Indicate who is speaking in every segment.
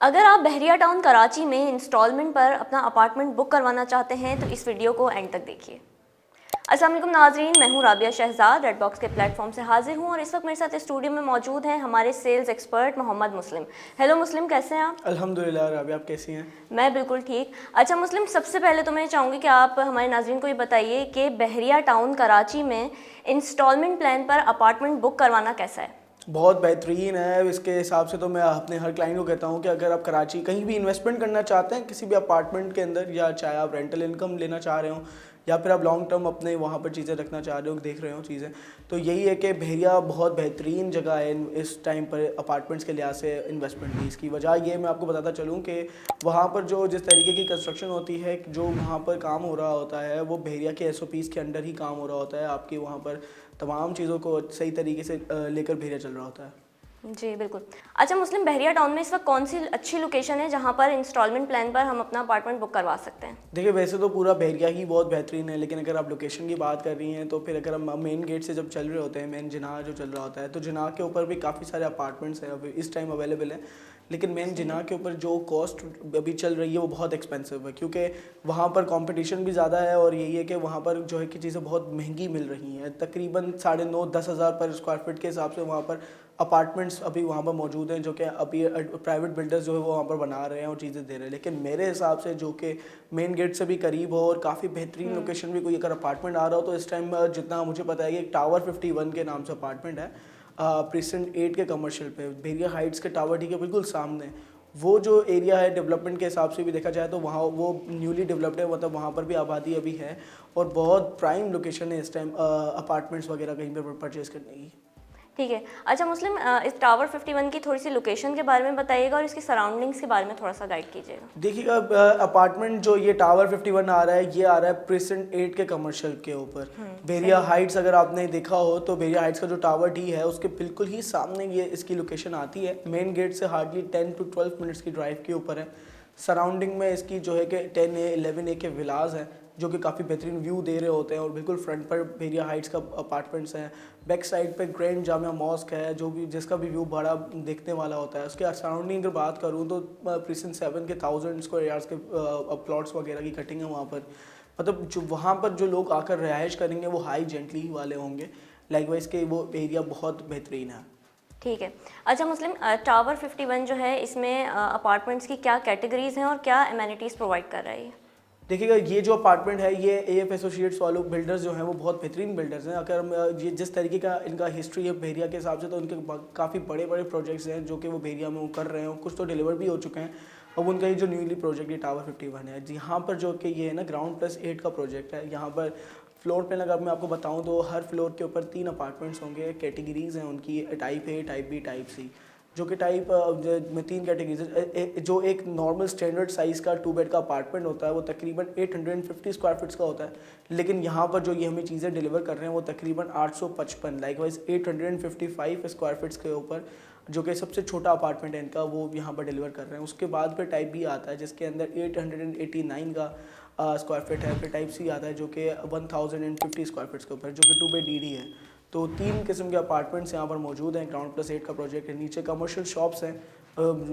Speaker 1: अगर आप बहरिया टाउन कराची में इंस्टॉलमेंट पर अपना अपार्टमेंट बुक करवाना चाहते हैं तो इस वीडियो को एंड तक देखिए। अस्सलाम वालेकुम नाजरीन, मैं हूं राबिया शहजाद, रेड बॉक्स के प्लेटफॉर्म से हाजिर हूं और इस वक्त मेरे साथ स्टूडियो में मौजूद हैं हमारे सेल्स एक्सपर्ट मोहम्मद मुस्लिम। हेलो मुस्लिम, कैसे हैं आप?
Speaker 2: अल्हम्दुलिल्लाह राबिया, आप कैसी हैं?
Speaker 1: मैं बिल्कुल ठीक। अच्छा मुस्लिम, सबसे पहले तो मैं चाहूँगी कि आप हमारे नाजरीन को ये बताइए कि बहरिया टाउन कराची में इंस्टॉलमेंट प्लान पर अपार्टमेंट बुक करवाना कैसा है?
Speaker 2: बहुत बेहतरीन है। इसके हिसाब से तो मैं अपने हर क्लाइंट को कहता हूँ कि अगर आप कराची कहीं भी इन्वेस्टमेंट करना चाहते हैं किसी भी अपार्टमेंट के अंदर, या चाहे आप रेंटल इनकम लेना चाह रहे हो या फिर आप लॉन्ग टर्म अपने वहाँ पर चीज़ें रखना चाह रहे हो, देख रहे हो चीज़ें, तो यही है कि बहरिया बहुत बेहतरीन जगह है इस टाइम पर अपार्टमेंट्स के लिहाज से इन्वेस्टमेंट की। इसकी वजह ये मैं आपको बताता चलूँ कि वहाँ पर जो जिस तरीके की कंस्ट्रक्शन होती है, जो वहाँ पर काम हो रहा होता है, वो बहरिया के SOPs के अंडर ही काम हो रहा होता है। आपकी वहाँ पर तमाम चीज़ों को सही तरीके से लेकर बहरिया चल रहा होता है।
Speaker 1: जी बिल्कुल। अच्छा मुस्लिम, बहरिया टाउन में इस वक्त कौन सी अच्छी लोकेशन है जहाँ पर इंस्टॉलमेंट प्लान पर हम अपना अपार्टमेंट बुक करवा सकते हैं?
Speaker 2: देखिए, वैसे तो पूरा बहरिया ही बहुत बेहतरीन है, लेकिन अगर आप लोकेशन की बात कर रही हैं तो फिर अगर हम मेन गेट से जब चल रहे होते हैं, मेन जिनाह जो चल रहा होता है, तो जिनाह के ऊपर भी काफ़ी सारे अपार्टमेंट्स हैं अभी इस टाइम अवेलेबल हैं। लेकिन मेन जिनाह के ऊपर जो कॉस्ट अभी चल रही है वो बहुत एक्सपेंसिव है, क्योंकि वहाँ पर कंपटीशन भी ज़्यादा है और यही है कि वहाँ पर जो है कि चीज़ें बहुत महंगी मिल रही हैं। तकरीबन 9.5-10 हज़ार पर स्क्वायर फीट के हिसाब से वहाँ पर अपार्टमेंट्स अभी वहाँ पर मौजूद हैं, जो कि अभी प्राइवेट बिल्डर्स जो है वो वहाँ पर बना रहे हैं और चीज़ें दे रहे हैं। लेकिन मेरे हिसाब से जो कि मेन गेट से भी करीब हो और काफ़ी बेहतरीन लोकेशन भी कोई अगर अपार्टमेंट आ रहा हो, तो इस टाइम जितना मुझे पता है कि एक टावर 51 के नाम से अपार्टमेंट है प्रेसिडेंट 8 के कमर्शियल पे, बहरिया हाइट्स के टावर डी के बिल्कुल सामने। वो जो एरिया है डेवलपमेंट के हिसाब से भी देखा जाए तो वहाँ वो न्यूली डेवलप्ड है, मतलब वहाँ पर भी आबादी अभी है और बहुत प्राइम लोकेशन है इस टाइम अपार्टमेंट्स वगैरह कहीं पर परचेज़ करने की।
Speaker 1: ठीक है। अच्छा मुस्लिम, इस टावर 51 की थोड़ी सी लोकेशन के बारे में बताइएगा और इसकी सराउंडिंग्स के बारे में थोड़ा सा गाइड कीजिएगा।
Speaker 2: देखिएगा, अपार्टमेंट जो ये टावर 51 आ रहा है, ये आ रहा है प्रेसिडेंट 8 के कमर्शियल के ऊपर। बेरिया हाइट्स अगर आपने देखा हो तो बेरिया हाइट्स का जो टावर डी है उसके बिल्कुल ही सामने ये इसकी लोकेशन आती है। मेन गेट से हार्डली 10 to 12 मिनट्स की ड्राइव के ऊपर है। सराउंडिंग में इसकी जो है कि 10A 11A के विलाज हैं जो कि काफ़ी बेहतरीन व्यू दे रहे होते हैं, और बिल्कुल फ्रंट पर बेरिया हाइट्स का अपार्टमेंट्स हैं। बैक साइड पे ग्रैंड जामिया मॉस्क है जो भी जिसका भी व्यू बड़ा देखने वाला होता है। उसके सराउंडिंग अगर बात करूँ तो प्रेसिडेंट 7 के 1000 स्क्वायर यार्ड्स के प्लॉट्स वगैरह की कटिंग है वहाँ पर। मतलब जो वहाँ पर जो लोग आकर रिहाइश करेंगे वो हाई जेंटली वाले होंगे। लाइकवाइज के वो एरिया बहुत बेहतरीन है।
Speaker 1: ठीक है। अच्छा मुस्लिम, टावर 51 जो है इसमें अपार्टमेंट्स की क्या कैटेगरीज हैं और क्या एमेनिटीज़ प्रोवाइड कर रहा है ये?
Speaker 2: देखिएगा, ये जो अपार्टमेंट है ये AF एसोसिएट्स वालों बिल्डर्स जो हैं वो बहुत बेहतरीन बिल्डर्स हैं। अगर हम ये जिस तरीके का इनका हिस्ट्री है बहरिया के हिसाब से, तो उनके काफ़ी बड़े बड़े प्रोजेक्ट्स हैं जो कि वो बहरिया में वो कर रहे हैं, कुछ तो डिलीवर भी हो चुके हैं। अब उनका ये जो न्यूली प्रोजेक्ट ये टावर 51 है, यहाँ पर जो कि ये है ना ग्राउंड+8 का प्रोजेक्ट है। यहाँ पर फ्लोर प्लान अगर मैं आपको बताऊँ तो हर फ्लोर के ऊपर 3 अपार्टमेंट्स होंगे। कैटेगरीज हैं उनकी type A, type B, type C, जो कि टाइप में 3 कैटेगरीज। जो एक नॉर्मल स्टैंडर्ड साइज़ का 2 बेड का अपार्टमेंट होता है वो तकरीबन 850 स्क्वायर फीट्स का होता है, लेकिन यहाँ पर जो ये हमें चीज़ें डिलीवर कर रहे हैं वो तकरीबन 855 लाइकवाइज 855 स्क्वायर फीट्स के ऊपर, जो कि सबसे छोटा अपार्टमेंट है इनका, वो यहाँ पर डिलीवर कर रहे हैं। उसके बाद फिर टाइप B आता है जिसके अंदर 889 का स्क्वायर फीट है। फिर टाइप C आता है जो कि 1050 स्क्वायर फीट्स के ऊपर, जो कि 2 बेड DD है। तो 3 किस्म के अपार्टमेंट्स यहाँ पर मौजूद हैं। ग्राउंड+8 का प्रोजेक्ट है। नीचे कमर्शियल शॉप्स हैं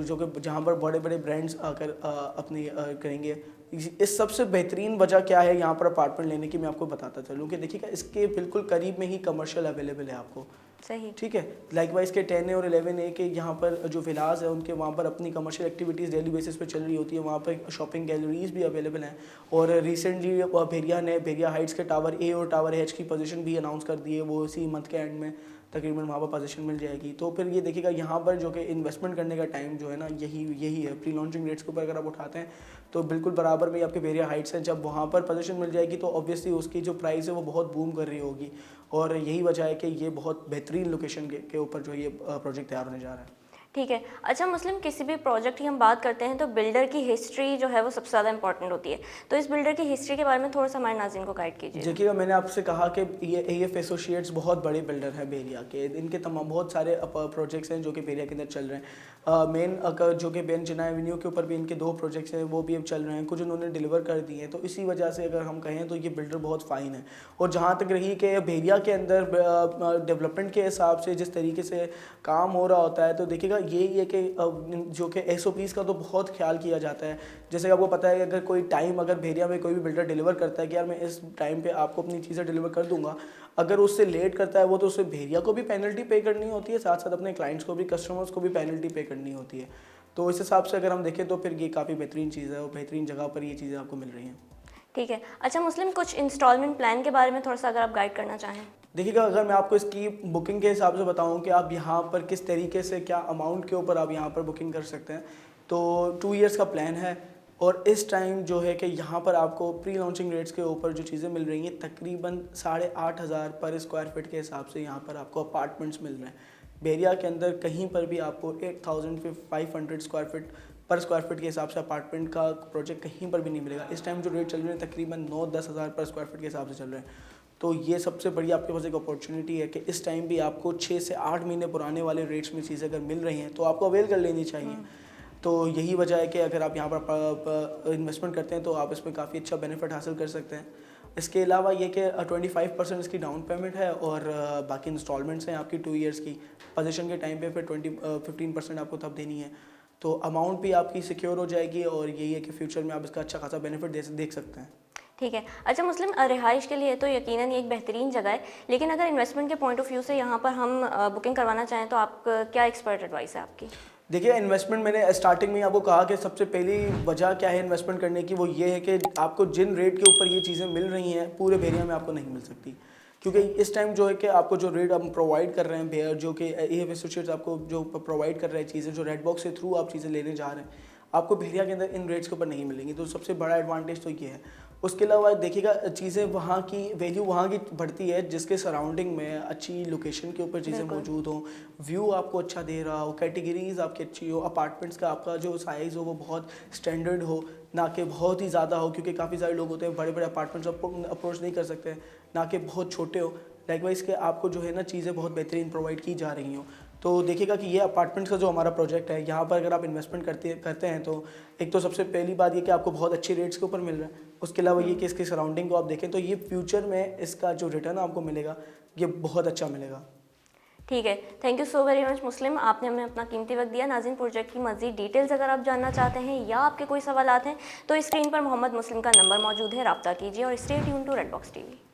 Speaker 2: जो कि जहाँ पर बड़े बड़े ब्रांड्स आकर अपनी करेंगे। इस सबसे बेहतरीन वजह क्या है यहाँ पर अपार्टमेंट लेने की, मैं आपको बताता चलूँ कि देखिएगा इसके बिल्कुल करीब में ही कमर्शियल अवेलेबल है आपको।
Speaker 1: सही।
Speaker 2: ठीक है। लाइकवाइज के 10A और 11A के यहाँ पर जो विलास है उनके वहाँ पर अपनी कमर्शियल एक्टिविटीज़ डेली बेसिस पे चल रही होती है। वहाँ पर शॉपिंग गैलरीज भी अवेलेबल हैं। और रिसेंटली बहरिया ने बहरिया हाइट्स के टावर A और टावर H की पोजीशन भी अनाउंस कर दी है। वो इसी मंथ के एंड में तकरीबन वहाँ पर पोजीशन मिल जाएगी। तो फिर ये देखिएगा यहाँ पर जो कि इन्वेस्टमेंट करने का टाइम जो है ना यही है। प्री लॉन्चिंग रेट्स के ऊपर अगर आप उठाते हैं तो बिल्कुल बराबर में आपके बहरिया हाइट्स हैं। जब वहाँ पर पोजीशन मिल जाएगी तो ऑब्वियसली उसकी जो प्राइस है वो बहुत बूम कर रही होगी, और यही वजह है कि ये बहुत बेहतरीन लोकेशन के ऊपर जो ये प्रोजेक्ट तैयार होने जा रहा है।
Speaker 1: ठीक है। अच्छा मुस्लिम, किसी भी प्रोजेक्ट की हम बात करते हैं तो बिल्डर की हिस्ट्री जो है वो सबसे ज़्यादा इंपॉर्टेंट होती है, तो इस बिल्डर की हिस्ट्री के बारे में थोड़ा सा हमारे नाज़रीन को गाइड कीजिए।
Speaker 2: देखिएगा, मैंने आपसे कहा कि ये AF एसोसिएट्स बहुत बड़े बिल्डर हैं बहरिया के। इनके तमाम बहुत सारे प्रोजेक्ट्स हैं जो कि बहरिया के अंदर चल रहे हैं। मेन जो कि बेन जिना एवेन्यू के ऊपर भी इनके 2 प्रोजेक्ट्स हैं वो भी अब चल रहे हैं, कुछ उन्होंने डिलीवर कर दिए हैं। तो इसी वजह से अगर हम कहें तो ये बिल्डर बहुत फ़ाइन है। और जहाँ तक रही कि बहरिया के अंदर डेवलपमेंट के हिसाब से जिस तरीके से काम हो रहा होता है, तो देखिएगा यही है कि जो कि SOPs का तो बहुत ख्याल किया जाता है। जैसे कि आपको पता है कि अगर कोई टाइम अगर भेड़िया में कोई भी बिल्डर डिलीवर करता है कि यार मैं इस टाइम पे आपको अपनी चीज़ें डिलीवर कर दूंगा, अगर उससे लेट करता है वो तो उससे भेड़िया को भी पेनल्टी पे करनी होती है, साथ साथ अपने क्लाइंट्स को भी, कस्टमर्स को भी पेनल्टी पे करनी होती है। तो इस हिसाब से अगर हम देखें तो फिर ये काफ़ी बेहतरीन चीज़ है और बेहतरीन जगह पर ये चीज़ें आपको मिल रही हैं।
Speaker 1: ठीक है। अच्छा मुस्लिम, कुछ इंस्टॉलमेंट प्लान के बारे में थोड़ा सा अगर आप गाइड करना चाहें।
Speaker 2: देखिएगा, अगर मैं आपको इसकी बुकिंग के हिसाब से बताऊं कि आप यहाँ पर किस तरीके से क्या अमाउंट के ऊपर आप यहाँ पर बुकिंग कर सकते हैं, तो 2 ईयर्स का प्लान है। और इस टाइम जो है कि यहाँ पर आपको प्री लॉन्चिंग रेट्स के ऊपर जो चीज़ें मिल रही हैं तकरीबन 8,500 पर स्क्वायर फीट के हिसाब से यहाँ पर आपको अपार्टमेंट्स मिल रहे हैं। बेरिया के अंदर कहीं पर भी आपको 8,500 स्क्वायर फीट के हिसाब से अपार्टमेंट का प्रोजेक्ट कहीं पर भी नहीं मिलेगा। इस टाइम जो रेट चल रहे हैं तकरीबन 9-10 हज़ार पर स्क्वायर फीट के हिसाब से चल रहे हैं। तो ये सबसे बड़ी आपके पास एक अपॉर्चुनिटी है कि इस टाइम भी आपको 6 से 8 महीने पुराने वाले रेट्स में चीज़ें अगर मिल रही हैं तो आपको अवेल कर लेनी चाहिए। तो यही वजह है कि अगर आप यहाँ पर इन्वेस्टमेंट करते हैं तो आप इसमें काफ़ी अच्छा बेनिफिट हासिल कर सकते हैं। इसके अलावा ये कि 25% इसकी डाउन पेमेंट है और बाकी इंस्टॉलमेंट्स हैं आपकी 2 ईयर्स की। पोजीशन के टाइम पे फिर 15% आपको तब देनी है। तो अमाउंट भी आपकी सिक्योर हो जाएगी और यही है कि फ्यूचर में आप इसका अच्छा खासा बेनिफिट देख सकते हैं।
Speaker 1: ठीक है। अच्छा मुस्लिम, रिहाइश के लिए तो यकीनन ये एक बेहतरीन जगह है, लेकिन अगर इन्वेस्टमेंट के पॉइंट ऑफ व्यू से यहाँ पर हम बुकिंग करवाना चाहें तो आप क्या एक्सपर्ट एडवाइस है आपकी?
Speaker 2: देखिए, इन्वेस्टमेंट मैंने स्टार्टिंग में ही आपको कहा कि सबसे पहली वजह क्या है इन्वेस्टमेंट करने की, वो ये है कि आपको जिन रेट के ऊपर ये चीज़ें मिल रही हैं पूरे भेड़िया में आपको नहीं मिल सकती। क्योंकि इस टाइम जो है कि आपको जो रेट हम प्रोवाइड कर रहे हैं भेड़, जो कि AF एसोसिएट्स आपको जो प्रोवाइड कर रहे हैं चीज़ें, जो रेड बॉक्स के थ्रू आप चीज़ें लेने जा रहे हैं, आपको भेड़िया के अंदर इन रेट्स के ऊपर नहीं मिलेंगी। तो सबसे बड़ा एडवांटेज तो ये है। उसके अलावा देखिएगा, चीज़ें वहाँ की वैल्यू वहाँ की बढ़ती है जिसके सराउंडिंग में अच्छी लोकेशन के ऊपर चीज़ें मौजूद हों, व्यू आपको अच्छा दे रहा हो, कैटेगरीज आपकी अच्छी हो, अपार्टमेंट्स का आपका जो साइज़ हो वो बहुत स्टैंडर्ड हो, ना कि बहुत ही ज़्यादा हो, क्योंकि काफ़ी सारे लोग होते हैं बड़े बड़े अपार्टमेंट्स अप्रोच नहीं कर सकते, ना कि बहुत छोटे हो। लाइकवाइज के आपको जो है ना चीज़ें बहुत बेहतरीन प्रोवाइड की जा रही हों। तो देखिएगा कि ये अपार्टमेंट्स का जो हमारा प्रोजेक्ट है, यहाँ पर अगर आप इन्वेस्टमेंट करते हैं तो एक तो सबसे पहली बात ये कि आपको बहुत अच्छे रेट्स के ऊपर मिल रहा है। उसके अलावा ये कि इसकी सराउंडिंग को आप देखें तो ये फ्यूचर में इसका जो रिटर्न आपको मिलेगा ये बहुत अच्छा मिलेगा।
Speaker 1: ठीक है। Thank you so very much Muslim, आपने हमें अपना कीमती वक्त दिया। नाज़रीन, प्रोजेक्ट की मज़ीद डिटेल्स अगर आप जानना चाहते हैं या आपके कोई सवालात हैं तो स्क्रीन पर मोहम्मद मुस्लिम का नंबर मौजूद है, रब्ता कीजिए और stay tune to Red Box TV।